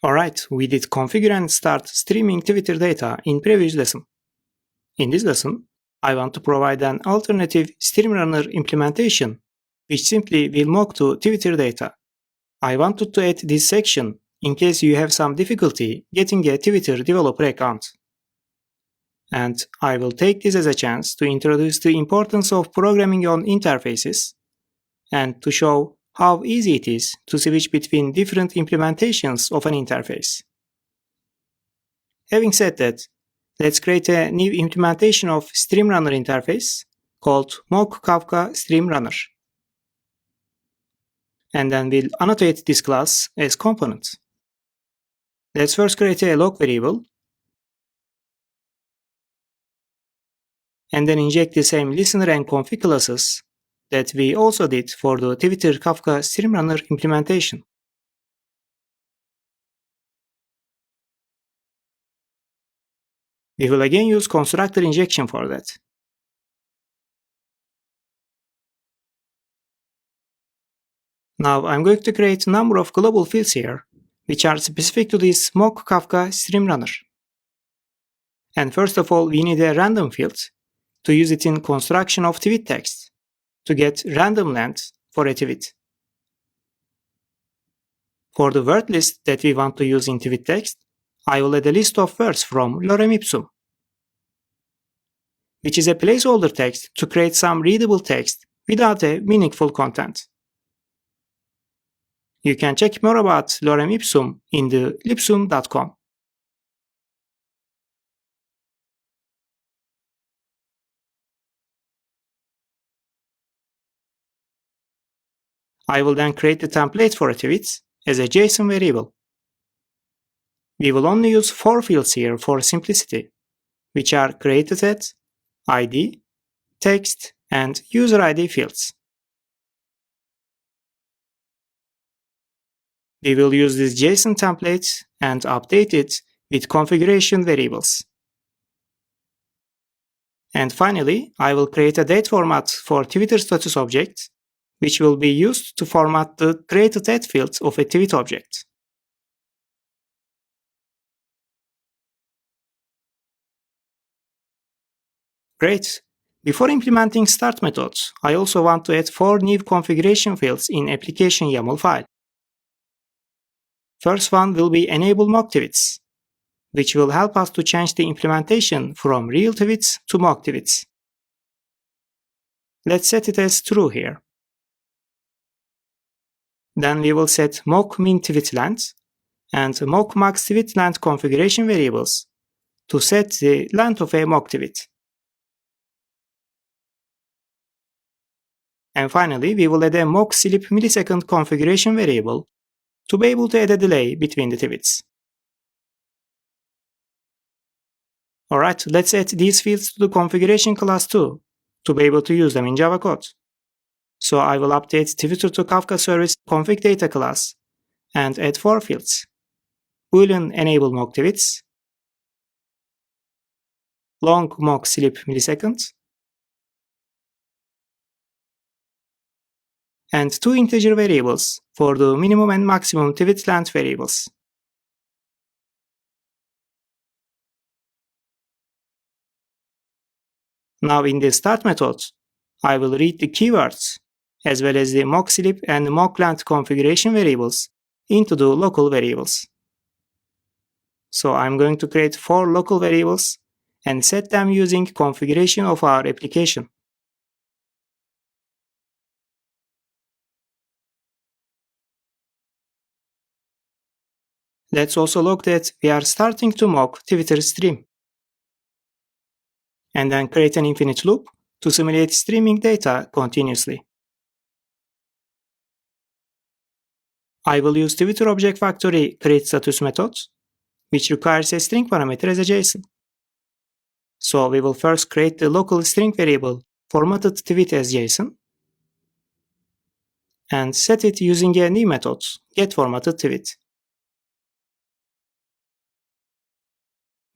Alright, we did configure and start streaming Twitter data in previous lesson. In this lesson, I want to provide an alternative StreamRunner implementation, which simply will mock to Twitter data. I wanted to add this section in case you have some difficulty getting a Twitter developer account. And I will take this as a chance to introduce the importance of programming on interfaces and to show how easy it is to switch between different implementations of an interface. Having said that, let's create a new implementation of StreamRunner interface called mock Kafka StreamRunner. And then we'll annotate this class as component. Let's first create a log variable and then inject the same listener and config classes that we also did for the Twitter Kafka StreamRunner implementation. We will again use constructor injection for that. Now I'm going to create a number of global fields here, which are specific to this mock Kafka StreamRunner. And first of all, we need a random field to use it in construction of tweet text to get random length for a tweet. For the word list that we want to use in tweet text, I will add a list of words from lorem ipsum, which is a placeholder text to create some readable text without a meaningful content. You can check more about lorem ipsum in the lipsum.com. I will then create the template for a tweet as a JSON variable. We will only use 4 fields here for simplicity, which are created at, ID, text, and user ID fields. We will use this JSON template and update it with configuration variables. And finally, I will create a date format for Twitter status object, which will be used to format the created at field of a tweet object. Great! Before implementing start methods, I also want to add 4 new configuration fields in application YAML file. First one will be enable mock tweets, which will help us to change the implementation from real tweets to mock tweets. Let's set it as true here. Then we will set mock min tweet length and mock max tweet length configuration variables to set the length of a mock tweet. And finally, we will add a mock sleep millisecond configuration variable to be able to add a delay between the tweets. Alright, let's add these fields to the configuration class too, to be able to use them in Java code. So I will update Twitter to Kafka service config data class and add 4 fields: boolean enable mock tweets, long mock sleep millisecond, and 2 integer variables for the minimum and maximum tweet length variables. Now in the start method, I will read the keywords as well as the mock sleep and mock length configuration variables into the local variables. So I'm going to create 4 local variables and set them using configuration of our application. Let's also log that we are starting to mock Twitter stream. And then create an infinite loop to simulate streaming data continuously. I will use Twitter Object Factory create status method, which requires a string parameter as a JSON. So we will first create the local string variable formatted tweet as JSON and set it using a new method, getFormattedTweet,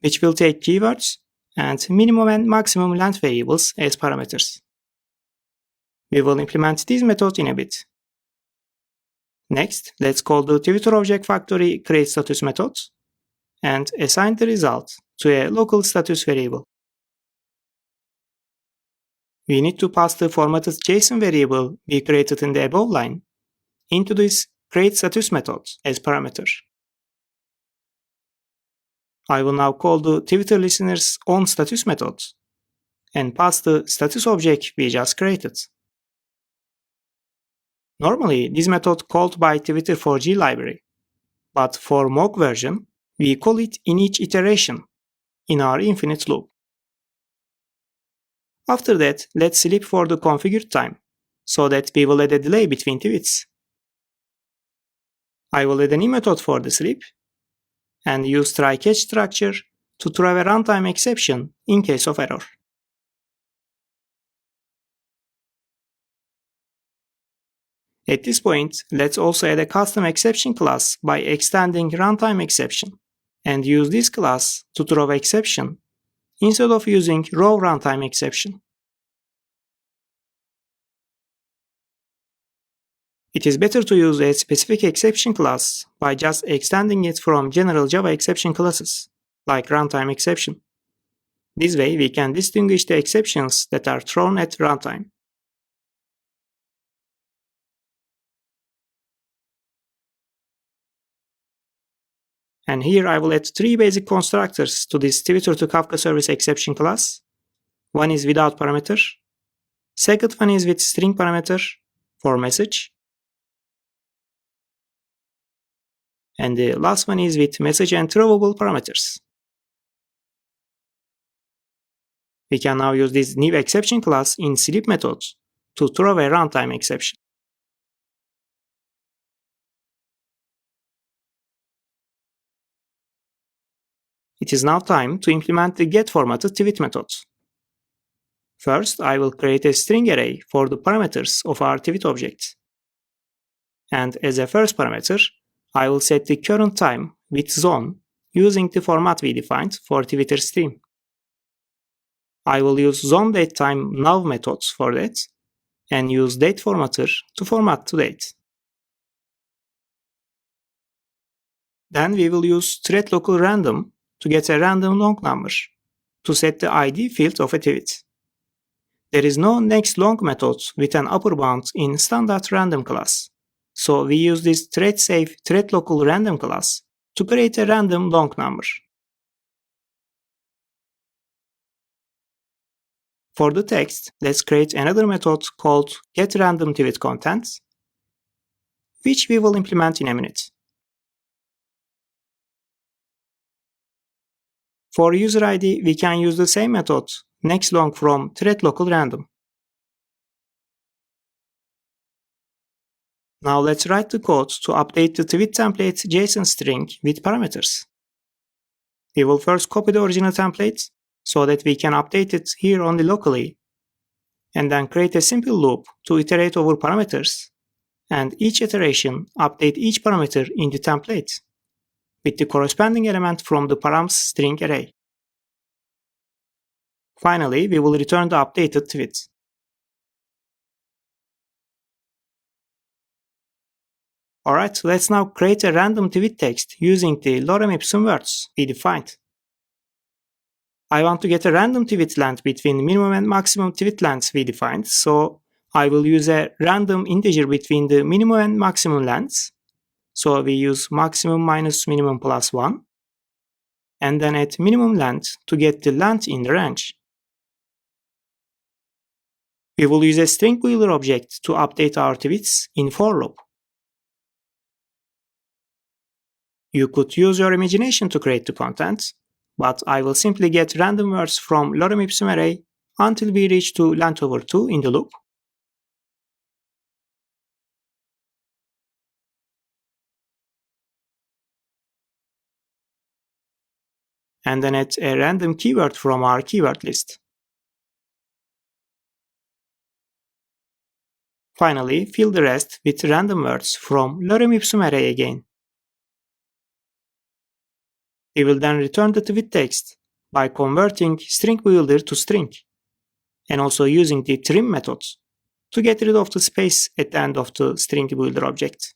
which will take keywords and minimum and maximum length variables as parameters. We will implement this method in a bit. Next, let's call the Twitter object factory createStatus method and assign the result to a local status variable. We need to pass the formatted JSON variable we created in the above line into this createStatus method as parameter. I will now call the Twitter listener's own status method and pass the status object we just created. Normally, this method called by Twitter4G library, but for mock version, we call it in each iteration in our infinite loop. After that, let's sleep for the configured time, so that we will add a delay between tweets. I will add a new method for the sleep, and use try-catch structure to throw a runtime exception in case of error. At this point, let's also add a custom exception class by extending runtime exception, and use this class to throw exception instead of using raw runtime exception. It is better to use a specific exception class by just extending it from general Java exception classes, like runtime exception. This way, we can distinguish the exceptions that are thrown at runtime. And here I will add 3 basic constructors to this Twitter to Kafka service exception class. One is without parameter. Second one is with string parameter for message. And the last one is with message and throwable parameters. We can now use this new exception class in sleep method to throw a runtime exception. It is now time to implement the getFormatted tweet method. First, I will create a string array for the parameters of our tweet object. And as a first parameter, I will set the current time with zone using the format we defined for Twitter stream. I will use zoneDateTimeNow methods for that, and use dateFormatter to format to date. Then we will use threadLocalRandom to get a random long number to set the ID field of a tweet. There is no nextLong method with an upper bound in standard random class, so we use this threadSafe threadLocalRandom class to create a random long number. For the text, let's create another method called getRandomTweetContent, which we will implement in a minute. For user ID, we can use the same method, nextLong from threadLocalRandom. Now let's write the code to update the tweet template JSON string with parameters. We will first copy the original template so that we can update it here only locally, and then create a simple loop to iterate over parameters, and each iteration update each parameter in the template with the corresponding element from the params string array. Finally, we will return the updated tweet. Alright, let's now create a random tweet text using the lorem ipsum words we defined. I want to get a random tweet length between minimum and maximum tweet lengths we defined, so I will use a random integer between the minimum and maximum lengths. So we use maximum minus minimum plus 1, and then add minimum length to get the length in the range. We will use a string builder object to update our tweets in for loop. You could use your imagination to create the content, but I will simply get random words from lorem ipsum array until we reach to length over 2 in the loop. And then add a random keyword from our keyword list. Finally, fill the rest with random words from lorem ipsum array again. We will then return the tweet text by converting string builder to string, and also using the trim method to get rid of the space at the end of the string builder object.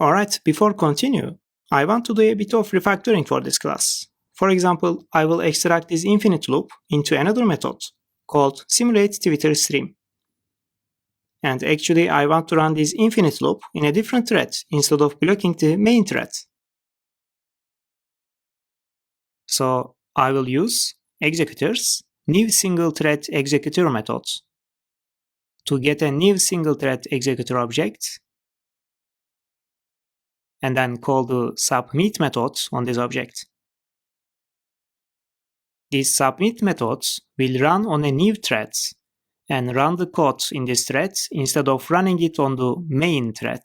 Alright, before continue, I want to do a bit of refactoring for this class. For example, I will extract this infinite loop into another method called simulate_Twitter_Stream. And actually, I want to run this infinite loop in a different thread instead of blocking the main thread. So I will use executors new single thread executor method to get a new single thread executor object, and then call the submit method on this object. This submit method will run on a new thread and run the code in this thread instead of running it on the main thread.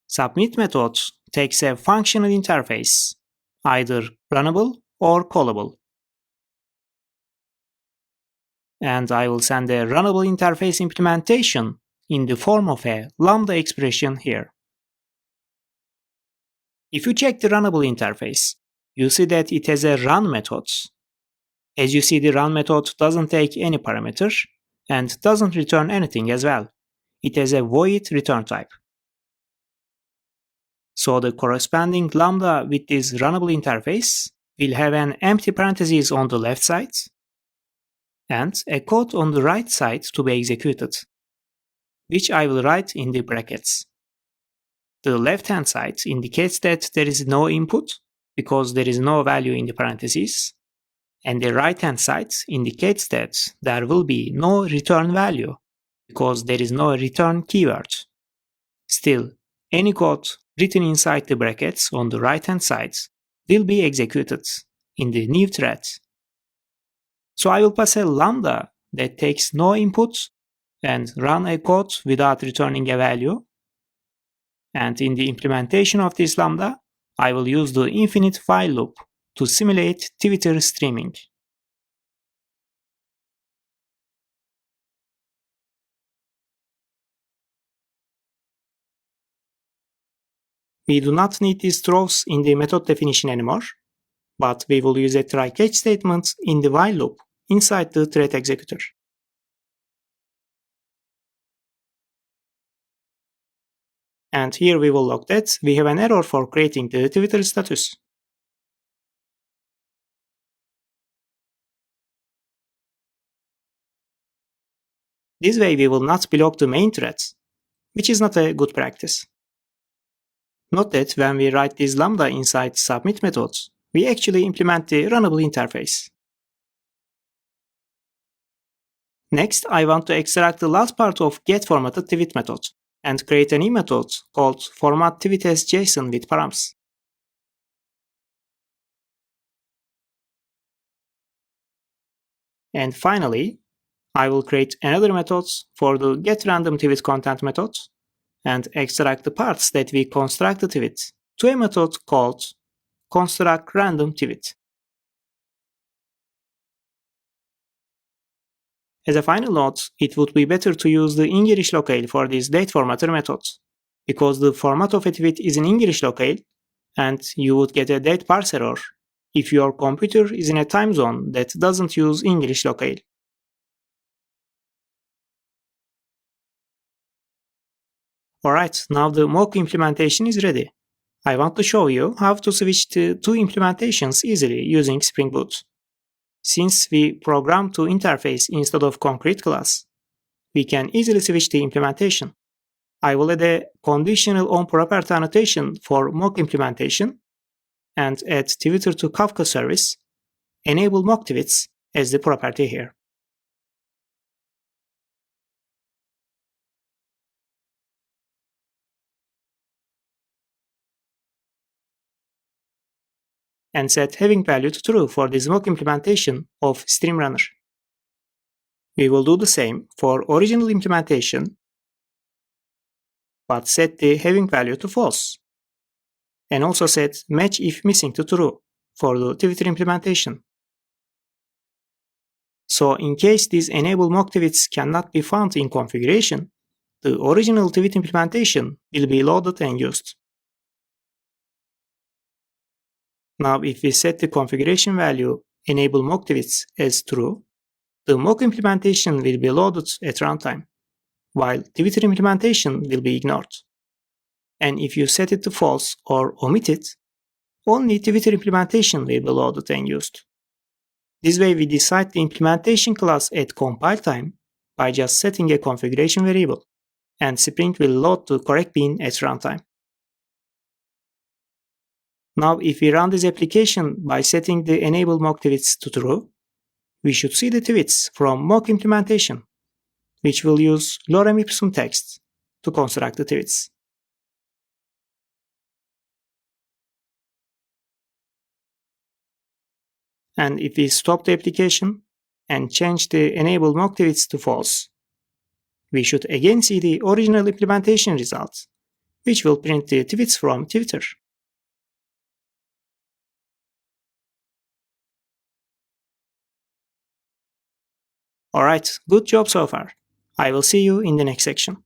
Submit method takes a functional interface, either runnable or callable. And I will send a runnable interface implementation in the form of a lambda expression here. If you check the runnable interface, you see that it has a run method. As you see, the run method doesn't take any parameter and doesn't return anything as well. It has a void return type. So the corresponding lambda with this runnable interface will have an empty parenthesis on the left side and a code on the right side to be executed, which I will write in the brackets. The left-hand side indicates that there is no input because there is no value in the parentheses, and the right-hand side indicates that there will be no return value because there is no return keyword. Still, any code written inside the brackets on the right-hand side will be executed in the new thread. So I will pass a lambda that takes no input and run a code without returning a value. And in the implementation of this lambda, I will use the infinite while loop to simulate Twitter streaming. We do not need these throws in the method definition anymore, but we will use a try-catch statement in the while loop inside the thread executor. And here we will log that we have an error for creating the Twitter status. This way we will not block the main thread, which is not a good practice. Note that when we write this lambda inside submit methods, we actually implement the runnable interface. Next, I want to extract the last part of getFormatedTweet method and create a new method called formatTweet as JSON with params. And finally, I will create another method for the getRandomTweetContent method and extract the parts that we construct the tweet to a method called constructRandomTweet. As a final note, it would be better to use the English locale for this dateFormatter method, because the format of a tweet is in English locale, and you would get a date parse error if your computer is in a time zone that doesn't use English locale. Alright, now the mock implementation is ready. I want to show you how to switch to two implementations easily using Spring Boot. Since we program to interface instead of concrete class, we can easily switch the implementation. I will add a conditional onProperty annotation for mock implementation and add Twitter to Kafka service, enable mock tweets as the property here. And set having value to true for this mock implementation of StreamRunner. We will do the same for original implementation, but set the having value to false. And also set match if missing to true for the Twitter implementation. So in case these enable mock tweets cannot be found in configuration, the original tweet implementation will be loaded and used. Now if we set the configuration value enable mock tweets as true, the mock implementation will be loaded at runtime, while Twitter implementation will be ignored. and if you set it to false or omit it, only Twitter implementation will be loaded and used. This way we decide the implementation class at compile time by just setting a configuration variable, and Spring will load the correct bean at runtime. Now if we run this application by setting the enable mock tweets to true, we should see the tweets from mock implementation, which will use lorem ipsum text to construct the tweets. And if we stop the application and change the enable mock tweets to false, we should again see the original implementation results, which will print the tweets from Twitter. Alright, good job so far. I will see you in the next section.